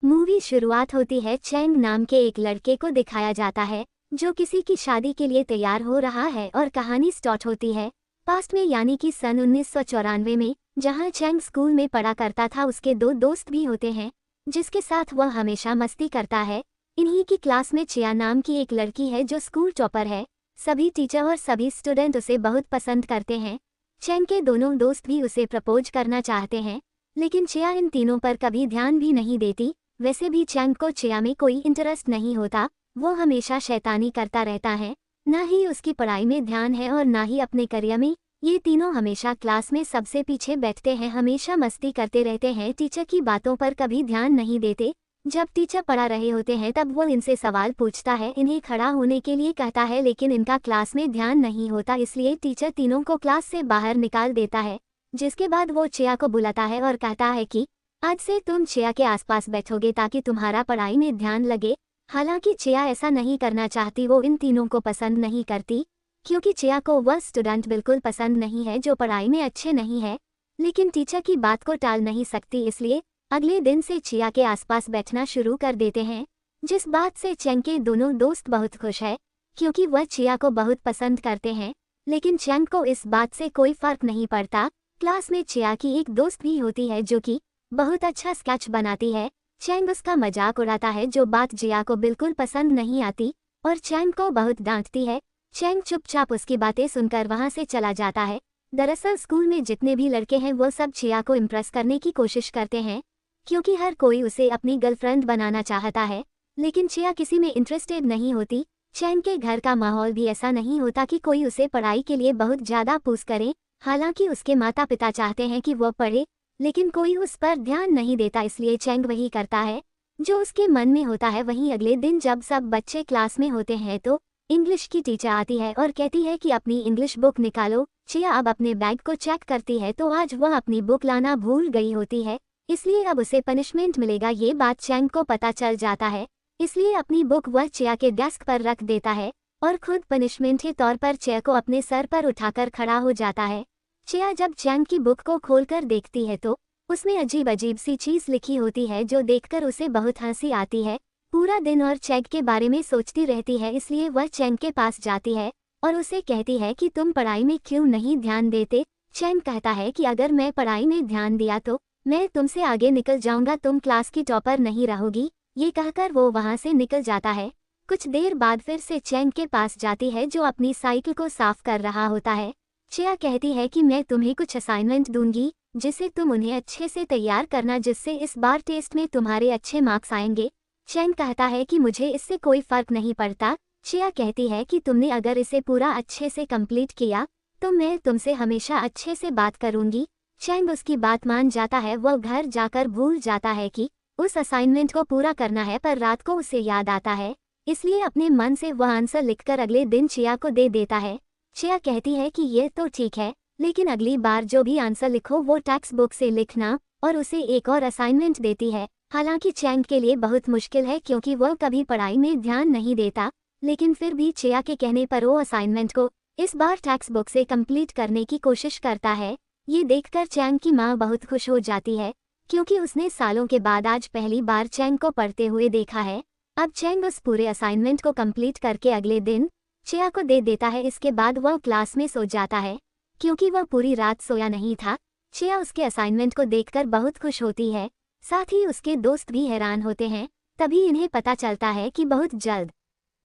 Movie शुरुआत होती है। चैंग नाम के एक लड़के को दिखाया जाता है जो किसी की शादी के लिए तैयार हो रहा है और कहानी स्टार्ट होती है पास्ट में, यानी कि सन 1994 में, जहां चैंग स्कूल में पढ़ा करता था। उसके दो दोस्त भी होते हैं जिसके साथ वह हमेशा मस्ती करता है। इन्हीं की क्लास में चिया नाम की एक लड़की है जो स्कूल टॉपर है। सभी टीचर और सभी स्टूडेंट उसे बहुत पसंद करते हैं। चैंग के दोनों दोस्त भी उसे प्रपोज करना चाहते हैं, लेकिन चिया इन तीनों पर कभी ध्यान भी नहीं देती। वैसे भी चैंग को चिया में कोई इंटरेस्ट नहीं होता, वो हमेशा शैतानी करता रहता है। ना ही उसकी पढ़ाई में ध्यान है और ना ही अपने करियर में। ये तीनों हमेशा क्लास में सबसे पीछे बैठते हैं, हमेशा मस्ती करते रहते हैं, टीचर की बातों पर कभी ध्यान नहीं देते। जब टीचर पढ़ा रहे होते हैं तब वो इनसे सवाल पूछता है, इन्हें खड़ा होने के लिए कहता है, लेकिन इनका क्लास में ध्यान नहीं होता, इसलिए टीचर तीनों को क्लास से बाहर निकाल देता है। जिसके बाद वो चिया को बुलाता है और कहता है कि आज से तुम चिया के आसपास बैठोगे ताकि तुम्हारा पढ़ाई में ध्यान लगे। हालांकि चिया ऐसा नहीं करना चाहती, वो इन तीनों को पसंद नहीं करती क्योंकि चिया को वह स्टूडेंट बिल्कुल पसंद नहीं है जो पढ़ाई में अच्छे नहीं है। लेकिन टीचर की बात को टाल नहीं सकती, इसलिए अगले दिन से चिया के आसपास बैठना शुरू कर देते हैं। जिस बात से चैंग के दोनों दोस्त बहुत खुश है क्योंकि वह चिया को बहुत पसंद करते हैं। लेकिन चैंग को इस बात से कोई फर्क नहीं पड़ता। क्लास में चिया की एक दोस्त भी होती है जो कि बहुत अच्छा स्केच बनाती है। चैंग उसका मजाक उड़ाता है, जो बात जिया को बिल्कुल पसंद नहीं आती और चैंग को बहुत डांटती है। चैंग चुपचाप उसकी बातें सुनकर वहां से चला जाता है। दरअसल स्कूल में जितने भी लड़के हैं वो सब चिया को इम्प्रेस करने की कोशिश करते हैं क्योंकि हर कोई उसे अपनी गर्लफ्रेंड बनाना चाहता है, लेकिन चिया किसी में इंटरेस्टेड नहीं होती। चैंग के घर का माहौल भी ऐसा नहीं होता कि कोई उसे पढ़ाई के लिए बहुत ज़्यादा पुश करे। हालांकि उसके माता पिता चाहते हैं कि वह पढ़े, लेकिन कोई उस पर ध्यान नहीं देता, इसलिए चैंग वही करता है जो उसके मन में होता है। वहीं अगले दिन जब सब बच्चे क्लास में होते हैं तो इंग्लिश की टीचर आती है और कहती है कि अपनी इंग्लिश बुक निकालो। चिया अब अपने बैग को चेक करती है तो आज वह अपनी बुक लाना भूल गई होती है, इसलिए अब उसे पनिशमेंट मिलेगा। ये बात चैंग को पता चल जाता है, इसलिए अपनी बुक वह चिया के डेस्क पर रख देता है और खुद पनिशमेंट के तौर पर चिया को अपने सर पर उठाकर खड़ा हो जाता है। चिया जब चैंग की बुक को खोलकर देखती है तो उसमें अजीब अजीब सी चीज लिखी होती है जो देखकर उसे बहुत हंसी आती है। पूरा दिन और चैंग के बारे में सोचती रहती है, इसलिए वह चैंग के पास जाती है और उसे कहती है कि तुम पढ़ाई में क्यों नहीं ध्यान देते। चैंग कहता है कि अगर मैं पढ़ाई में ध्यान दिया तो मैं तुमसे आगे निकल जाऊंगा, तुम क्लास की टॉपर नहीं रहोगी। ये कहकर वो वहां से निकल जाता है। कुछ देर बाद फिर से चैंग के पास जाती है जो अपनी साइकिल को साफ कर रहा होता है। चिया कहती है कि मैं तुम्हें कुछ असाइनमेंट दूंगी जिसे तुम उन्हें अच्छे से तैयार करना, जिससे इस बार टेस्ट में तुम्हारे अच्छे मार्क्स आएंगे। चैंग कहता है कि मुझे इससे कोई फर्क नहीं पड़ता। चिया कहती है कि तुमने अगर इसे पूरा अच्छे से कंप्लीट किया तो मैं तुमसे हमेशा अच्छे से बात करूंगी। चैंग उसकी बात मान जाता है। वह घर जाकर भूल जाता है कि उस असाइनमेंट को पूरा करना है, पर रात को उसे याद आता है, इसलिए अपने मन से वह आंसर लिखकर अगले दिन चिया को दे देता है। चिया कहती है कि ये तो ठीक है, लेकिन अगली बार जो भी आंसर लिखो वो टेक्स्ट बुक से लिखना, और उसे एक और असाइनमेंट देती है। हालांकि चैंग के लिए बहुत मुश्किल है क्योंकि वह कभी पढ़ाई में ध्यान नहीं देता, लेकिन फिर भी चिया के कहने पर वो असाइनमेंट को इस बार टेक्स्ट बुक से कंप्लीट करने की कोशिश करता है। ये देखकर चैंग की माँ बहुत खुश हो जाती है क्योंकि उसने सालों के बाद आज पहली बार चैंग को पढ़ते हुए देखा है। अब चैंग उस पूरे असाइनमेंट को कंप्लीट करके अगले दिन चिया को दे देता है। इसके बाद वह क्लास में सो जाता है क्योंकि वह पूरी रात सोया नहीं था। चिया उसके असाइनमेंट को देखकर बहुत खुश होती है, साथ ही उसके दोस्त भी हैरान होते हैं। तभी इन्हें पता चलता है कि बहुत जल्द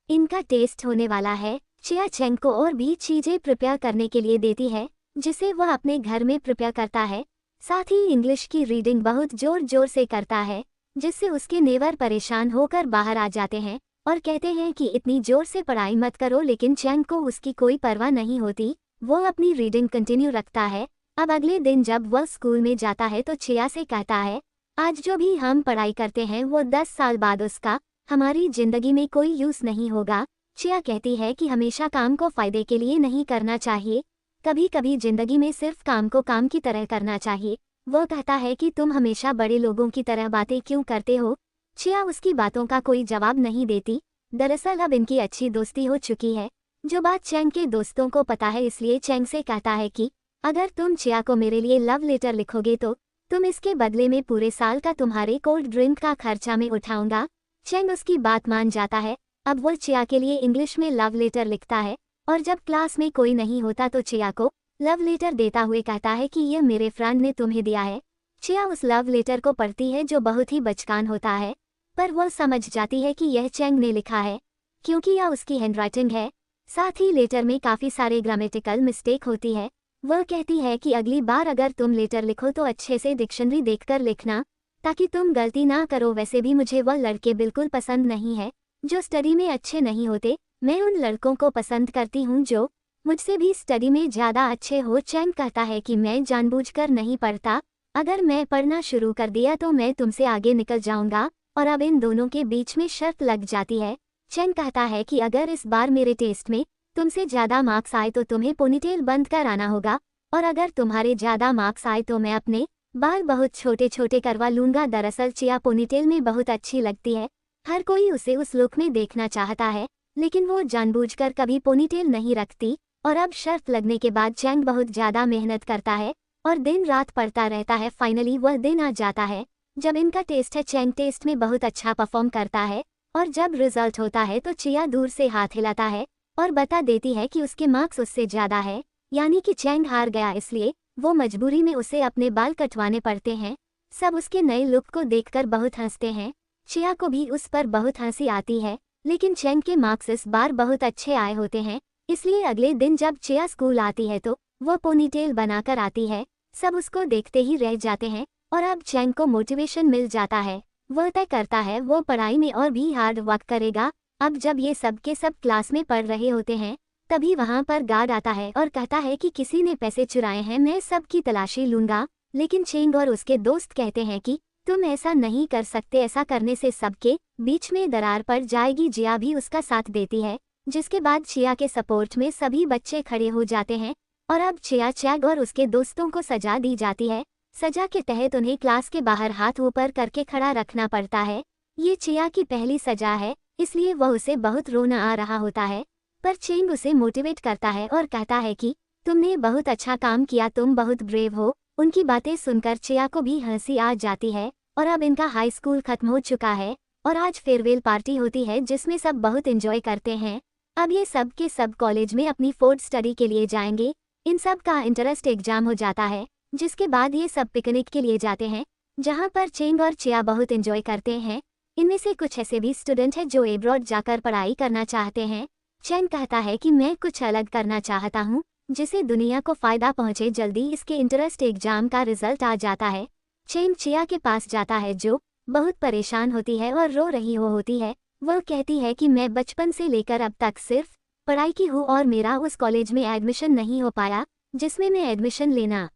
इनका टेस्ट होने वाला है। चिया चैंग को और भी चीजें प्रिपेयर करने के लिए देती है जिसे वह अपने घर में प्रिपेयर करता है। साथ ही इंग्लिश की रीडिंग बहुत जोर जोर से करता है, जिससे उसके नेबर परेशान होकर बाहर आ जाते हैं और कहते हैं कि इतनी जोर से पढ़ाई मत करो, लेकिन चैंग को उसकी कोई परवाह नहीं होती। वो अपनी रीडिंग कंटिन्यू रखता है। अब अगले दिन जब वह स्कूल में जाता है तो चिया से कहता है, आज जो भी हम पढ़ाई करते हैं वो 10 साल बाद उसका हमारी जिंदगी में कोई यूज नहीं होगा। चिया कहती है कि हमेशा काम को फायदे के लिए नहीं करना चाहिए, कभी कभी जिंदगी में सिर्फ काम को काम की तरह करना चाहिए। वो कहता है कि तुम हमेशा बड़े लोगों की तरह बातें क्यों करते हो। चिया उसकी बातों का कोई जवाब नहीं देती। दरअसल अब इनकी अच्छी दोस्ती हो चुकी है, जो बात चैंग के दोस्तों को पता है, इसलिए चैंग से कहता है कि अगर तुम चिया को मेरे लिए लव लेटर लिखोगे तो तुम इसके बदले में पूरे साल का तुम्हारे कोल्ड ड्रिंक का खर्चा मैं उठाऊंगा। चैंग उसकी बात मान जाता है। अब वो चिया के लिए इंग्लिश में लव लेटर लिखता है और जब क्लास में कोई नहीं होता तो चिया को लव लेटर देता हुए कहता है कि यह मेरे फ्रेंड ने तुम्हें दिया है। चिया उस लव लेटर को पढ़ती है जो बहुत ही बचकान होता है, पर वो समझ जाती है कि यह चैंग ने लिखा है क्योंकि यह उसकी हैंडराइटिंग है। साथ ही लेटर में काफ़ी सारे ग्रामेटिकल मिस्टेक होती है। वह कहती है कि अगली बार अगर तुम लेटर लिखो तो अच्छे से डिक्शनरी देखकर लिखना ताकि तुम गलती ना करो। वैसे भी मुझे वह लड़के बिल्कुल पसंद नहीं है जो स्टडी में अच्छे नहीं होते। मैं उन लड़कों को पसंद करती हूँ जो मुझसे भी स्टडी में ज़्यादा अच्छे हो। चैंग कहता है कि मैं जानबूझकर नहीं पढ़ता, अगर मैं पढ़ना शुरू कर दिया तो मैं तुमसे आगे निकल जाऊंगा। और अब इन दोनों के बीच में शर्त लग जाती है। चैंग कहता है कि अगर इस बार मेरे टेस्ट में तुमसे ज़्यादा मार्क्स आए तो तुम्हें पोनीटेल बंद कर आना होगा, और अगर तुम्हारे ज़्यादा मार्क्स आए तो मैं अपने बाल बहुत छोटे छोटे करवा लूँगा। दरअसल चिया पोनीटेल में बहुत अच्छी लगती है, हर कोई उसे उस लुक में देखना चाहता है, लेकिन वो जानबूझकर कभी पोनीटेल नहीं रखती। और अब शर्त लगने के बाद चैंग बहुत ज़्यादा मेहनत करता है और दिन रात पढ़ता रहता है। फाइनली वह दिन आ जाता है जब इनका टेस्ट है। चैंग टेस्ट में बहुत अच्छा परफॉर्म करता है और जब रिजल्ट होता है तो चिया दूर से हाथ हिलाता है और बता देती है कि उसके मार्क्स उससे ज़्यादा है, यानी कि चैंग हार गया। इसलिए वो मजबूरी में उसे अपने बाल कटवाने पड़ते हैं। सब उसके नए लुक को देखकर बहुत हंसते हैं। चिया को भी उस पर बहुत हंसी आती है, लेकिन चैंग के मार्क्स इस बार बहुत अच्छे आए होते हैं, इसलिए अगले दिन जब चिया स्कूल आती है तो वो पोनीटेल बनाकर आती है। सब उसको देखते ही रह जाते हैं और अब चैंग को मोटिवेशन मिल जाता है। वह तय करता है वो पढ़ाई में और भी हार्ड वर्क करेगा। अब जब ये सब के सब क्लास में पढ़ रहे होते हैं तभी वहाँ पर गार्ड आता है और कहता है कि किसी ने पैसे चुराए हैं, मैं सबकी तलाशी लूँगा। लेकिन चैंग और उसके दोस्त कहते हैं कि तुम ऐसा नहीं कर सकते, ऐसा करने से सबके बीच में दरार पड़ जाएगी। जिया भी उसका साथ देती है, जिसके बाद चिया के सपोर्ट में सभी बच्चे खड़े हो जाते हैं और अब चिया, चैंग और उसके दोस्तों को सजा दी जाती है। सजा के तहत उन्हें क्लास के बाहर हाथ ऊपर करके खड़ा रखना पड़ता है। ये चिया की पहली सजा है, इसलिए वह उसे बहुत रोना आ रहा होता है, पर चैंग उसे मोटिवेट करता है और कहता है कि तुमने बहुत अच्छा काम किया, तुम बहुत ब्रेव हो। उनकी बातें सुनकर चिया को भी हंसी आ जाती है और अब इनका हाई स्कूल खत्म हो चुका है और आज फेयरवेल पार्टी होती है जिसमें सब बहुत एंजॉय करते हैं। अब ये सब के सब कॉलेज में अपनी फोर्थ स्टडी के लिए जाएंगे। इन सब का इंटरेस्ट एग्जाम हो जाता है, जिसके बाद ये सब पिकनिक के लिए जाते हैं जहाँ पर चैंग और चिया बहुत एंजॉय करते हैं। इनमें से कुछ ऐसे भी स्टूडेंट हैं जो एब्रॉड जाकर पढ़ाई करना चाहते हैं। चैंग कहता है कि मैं कुछ अलग करना चाहता हूँ जिससे दुनिया को फ़ायदा पहुँचे। जल्दी इसके इंटरेस्ट एग्जाम का रिजल्ट आ जाता है। चैंग चिया के पास जाता है जो बहुत परेशान होती है और रो रही होती है। वह कहती है कि मैं बचपन से लेकर अब तक सिर्फ पढ़ाई की हूँ और मेरा उस कॉलेज में एडमिशन नहीं हो पाया जिसमें मैं एडमिशन लेना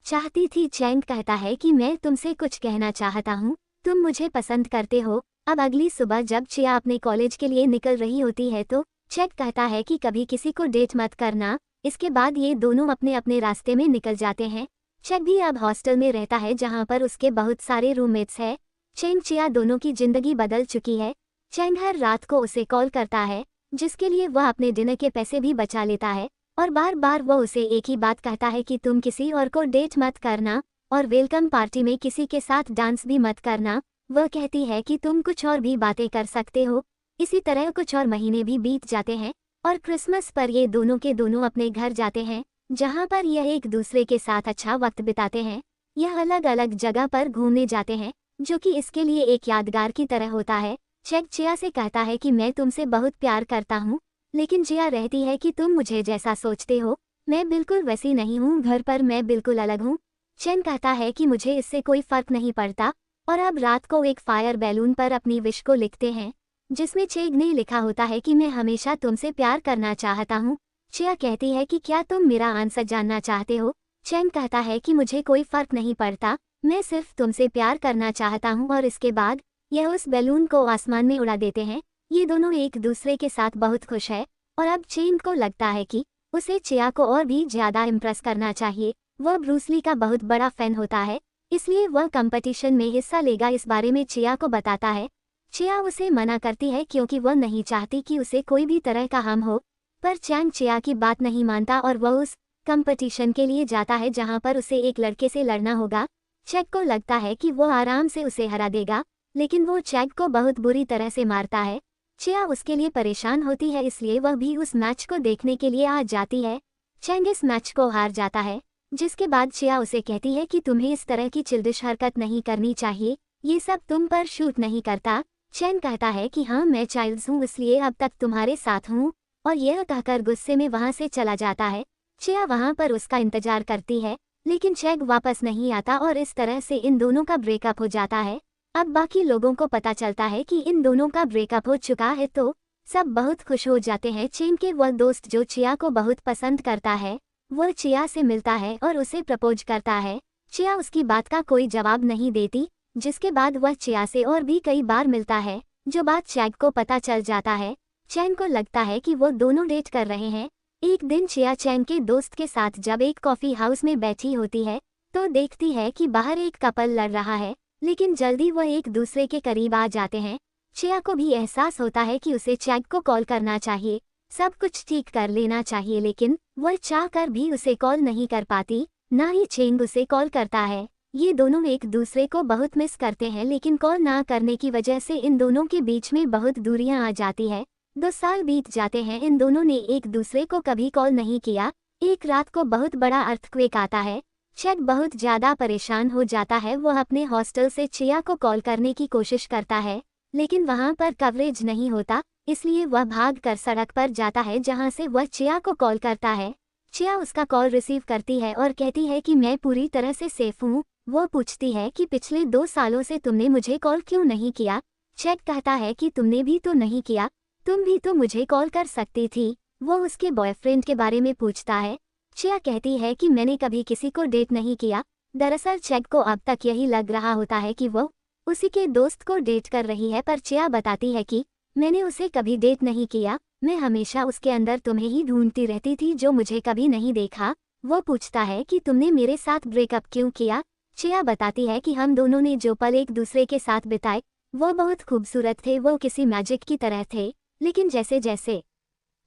चाहती थी। चैंग कहता है कि मैं तुमसे कुछ कहना चाहता हूँ, तुम मुझे पसंद करते हो। अब अगली सुबह जब चिया अपने कॉलेज के लिए निकल रही होती है तो चैंग कहता है कि कभी किसी को डेट मत करना। इसके बाद ये दोनों अपने अपने रास्ते में निकल जाते हैं। चैंग भी अब हॉस्टल में रहता है जहाँ पर उसके बहुत सारे रूममेट्स हैं। चैंग चिया दोनों की जिंदगी बदल चुकी है। चैंग हर रात को उसे कॉल करता है जिसके लिए वह अपने डिनर के पैसे भी बचा लेता है और बार बार वह उसे एक ही बात कहता है कि तुम किसी और को डेट मत करना और वेलकम पार्टी में किसी के साथ डांस भी मत करना। वह कहती है कि तुम कुछ और भी बातें कर सकते हो। इसी तरह कुछ और महीने भी बीत जाते हैं और क्रिसमस पर ये दोनों के दोनों अपने घर जाते हैं जहाँ पर यह एक दूसरे के साथ अच्छा वक्त बिताते हैं। यह अलग अलग जगह पर घूमने जाते हैं जो कि इसके लिए एक यादगार की तरह होता है। चैंग चिया से कहता है कि मैं तुमसे बहुत प्यार करता हूँ, लेकिन चिया रहती है कि तुम मुझे जैसा सोचते हो मैं बिल्कुल वैसी नहीं हूँ, घर पर मैं बिल्कुल अलग हूँ। चैंग कहता है कि मुझे इससे कोई फर्क नहीं पड़ता और अब रात को एक फायर बैलून पर अपनी विश को लिखते हैं जिसमें चैंग ने लिखा होता है कि मैं हमेशा तुमसे प्यार करना चाहता हूँ। चिया कहती है कि क्या तुम मेरा आंसर जानना चाहते हो। चैंग कहता है कि मुझे कोई फर्क नहीं पड़ता, मैं सिर्फ तुमसे प्यार करना चाहता हूँ। और इसके बाद यह उस बैलून को आसमान में उड़ा देते हैं। ये दोनों एक दूसरे के साथ बहुत खुश है और अब चैंग को लगता है कि उसे चिया को और भी ज़्यादा इम्प्रेस करना चाहिए। वह ब्रूस ली का बहुत बड़ा फैन होता है, इसलिए वह कंपटीशन में हिस्सा लेगा। इस बारे में चिया को बताता है। चिया उसे मना करती है क्योंकि वह नहीं चाहती कि उसे कोई भी तरह का हार्म हो, पर चैंग चिया की बात नहीं मानता और वह उस कंपटीशन के लिए जाता है जहां पर उसे एक लड़के से लड़ना होगा। चैक को लगता है कि वो आराम से उसे हरा देगा, लेकिन वो चैक को बहुत बुरी तरह से मारता है। चिया उसके लिए परेशान होती है, इसलिए वह भी उस मैच को देखने के लिए आ जाती है। चैंग इस मैच को हार जाता है, जिसके बाद चिया उसे कहती है कि तुम्हें इस तरह की चिल्डिश हरकत नहीं करनी चाहिए, ये सब तुम पर शूट नहीं करता। चैंग कहता है कि हाँ, मैं चाइल्ड्स हूँ, इसलिए अब तक तुम्हारे साथ हूँ, और यह कहकर गुस्से में वहाँ से चला जाता है। चिया वहाँ पर उसका इंतजार करती है, लेकिन चैंग वापस नहीं आता और इस तरह से इन दोनों का ब्रेकअप हो जाता है। अब बाकी लोगों को पता चलता है कि इन दोनों का ब्रेकअप हो चुका है, तो सब बहुत खुश हो जाते हैं। चैंग के वह दोस्त जो चिया को बहुत पसंद करता है, वह चिया से मिलता है और उसे प्रपोज करता है। चिया उसकी बात का कोई जवाब नहीं देती, जिसके बाद वह चिया से और भी कई बार मिलता है, जो बात चैंग को पता चल जाता है। चैंग को लगता है कि वो दोनों डेट कर रहे हैं। एक दिन चिया चैंग के दोस्त के साथ जब एक कॉफी हाउस में बैठी होती है, तो देखती है कि बाहर एक कपल लड़ रहा है, लेकिन जल्दी वह एक दूसरे के करीब आ जाते हैं। चिया को भी एहसास होता है कि उसे चैंग को कॉल करना चाहिए, सब कुछ ठीक कर लेना चाहिए, लेकिन वह चाह कर भी उसे कॉल नहीं कर पाती, ना ही चैंग उसे कॉल करता है। ये दोनों एक दूसरे को बहुत मिस करते हैं, लेकिन कॉल ना करने की वजह से इन दोनों के बीच में बहुत दूरियां आ जाती है। 2 साल बीत जाते हैं, इन दोनों ने एक दूसरे को कभी कॉल नहीं किया। एक रात को बहुत बड़ा अर्थक्वेक आता है। चैंग बहुत ज्यादा परेशान हो जाता है। वह अपने हॉस्टल से चिया को कॉल करने की कोशिश करता है, लेकिन वहां पर कवरेज नहीं होता, इसलिए वह भाग कर सड़क पर जाता है, जहां से वह चिया को कॉल करता है। चिया उसका कॉल रिसीव करती है और कहती है कि मैं पूरी तरह से सेफ हूँ। वो पूछती है कि पिछले 2 सालों से तुमने मुझे कॉल क्यों नहीं किया। चैंग कहता है कि तुमने भी तो नहीं किया, तुम भी तो मुझे कॉल कर सकती थी। वो उसके बॉयफ्रेंड के बारे में पूछता है। चिया कहती है कि मैंने कभी किसी को डेट नहीं किया। दरअसल चैंग को अब तक यही लग रहा होता है कि वो उसी के दोस्त को डेट कर रही है, पर चिया बताती है कि मैंने उसे कभी डेट नहीं किया, मैं हमेशा उसके अंदर तुम्हें ही ढूंढती रहती थी जो मुझे कभी नहीं देखा। वो पूछता है कि तुमने मेरे साथ ब्रेकअप क्यों किया। चिया बताती है कि हम दोनों ने जो पल एक दूसरे के साथ बिताए वो बहुत खूबसूरत थे, वो किसी मैजिक की तरह थे, लेकिन जैसे जैसे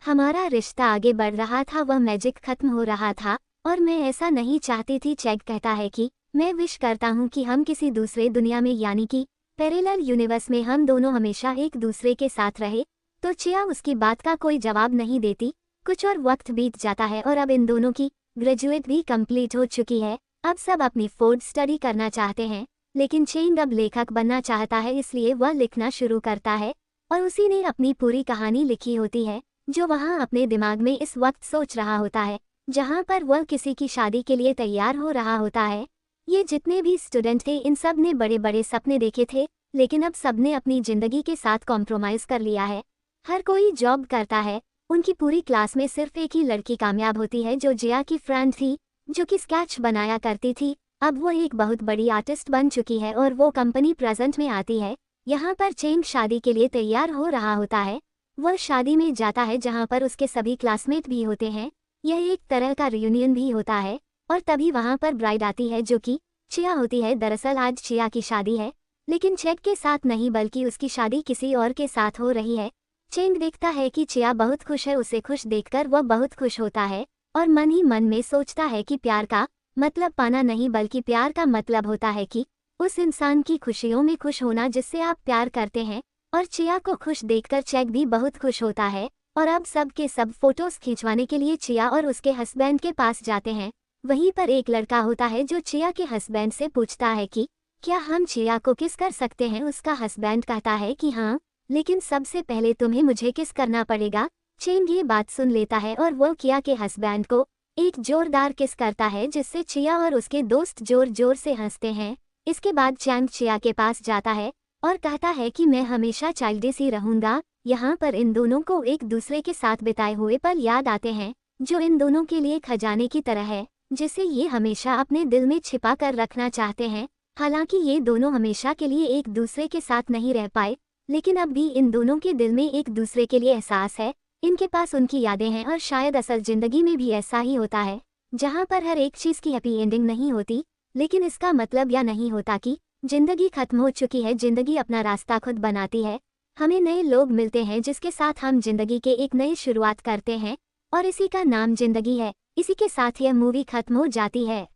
हमारा रिश्ता आगे बढ़ रहा था वह मैजिक खत्म हो रहा था, और मैं ऐसा नहीं चाहती थी। चैंग कहता है कि मैं विश करता हूँ कि हम किसी दूसरे दुनिया में, यानी कि पैरेलल यूनिवर्स में हम दोनों हमेशा एक दूसरे के साथ रहे। तो चिया उसकी बात का कोई जवाब नहीं देती। कुछ और वक्त बीत जाता है और अब इन दोनों की ग्रेजुएट भी कंप्लीट हो चुकी है। अब सब अपनी फोर्थ स्टडी करना चाहते हैं, लेकिन चैंग अब लेखक बनना चाहता है, इसलिए वह लिखना शुरू करता है, और उसी ने अपनी पूरी कहानी लिखी होती है, जो वहाँ अपने दिमाग में इस वक्त सोच रहा होता है, जहाँ पर वह किसी की शादी के लिए तैयार हो रहा होता है। ये जितने भी स्टूडेंट थे, इन सब ने बड़े बड़े सपने देखे थे, लेकिन अब सबने अपनी जिंदगी के साथ कॉम्प्रोमाइज कर लिया है। हर कोई जॉब करता है। उनकी पूरी क्लास में सिर्फ एक ही लड़की कामयाब होती है, जो जिया की फ्रेंड थी, जो कि स्केच बनाया करती थी। अब वो एक बहुत बड़ी आर्टिस्ट बन चुकी है और वो कंपनी प्रेजेंट में आती है। यहाँ पर चैंग शादी के लिए तैयार हो रहा होता है। वह शादी में जाता है जहाँ पर उसके सभी क्लासमेट भी होते हैं। यह एक तरह का रियूनियन भी होता है, और तभी वहाँ पर ब्राइड आती है, जो कि चिया होती है। दरअसल आज चिया की शादी है, लेकिन चैंग के साथ नहीं, बल्कि उसकी शादी किसी और के साथ हो रही है। चैंग देखता है कि चिया बहुत खुश है, उसे खुश देखकर वह बहुत खुश होता है, और मन ही मन में सोचता है कि प्यार का मतलब पाना नहीं, बल्कि प्यार का मतलब होता है कि उस इंसान की खुशियों में खुश होना जिससे आप प्यार करते हैं। और चिया को खुश देखकर चैंग भी बहुत खुश होता है, और अब सब के सब फोटोज खिंचवाने के लिए चिया और उसके हस्बैंड के पास जाते हैं। वहीं पर एक लड़का होता है जो चिया के हस्बैंड से पूछता है कि क्या हम चिया को किस कर सकते हैं। उसका हस्बैंड कहता है कि हाँ, लेकिन सबसे पहले तुम्हें मुझे किस करना पड़ेगा। चैंग ये बात सुन लेता है और वो चिया के हस्बैंड को एक जोरदार किस करता है, जिससे चिया और उसके दोस्त जोर जोर से हंसते हैं। इसके बाद चैंग चिया के पास जाता है और कहता है कि मैं हमेशा चाइल्डिश ही रहूंगा। यहाँ पर इन दोनों को एक दूसरे के साथ बिताए हुए पल याद आते हैं, जो इन दोनों के लिए खजाने की तरह है, जिसे ये हमेशा अपने दिल में छिपा कर रखना चाहते हैं। हालांकि ये दोनों हमेशा के लिए एक दूसरे के साथ नहीं रह पाए, लेकिन अब भी इन दोनों के दिल में एक दूसरे के लिए एहसास है। इनके पास उनकी यादें हैं, और शायद असल जिंदगी में भी ऐसा ही होता है, जहाँ पर हर एक चीज़ की हैप्पी एंडिंग नहीं होती, लेकिन इसका मतलब यह नहीं होता कि जिंदगी खत्म हो चुकी है। जिंदगी अपना रास्ता खुद बनाती है। हमें नए लोग मिलते हैं जिसके साथ हम जिंदगी के एक नई शुरुआत करते हैं, और इसी का नाम जिंदगी है। इसी के साथ यह मूवी खत्म हो जाती है।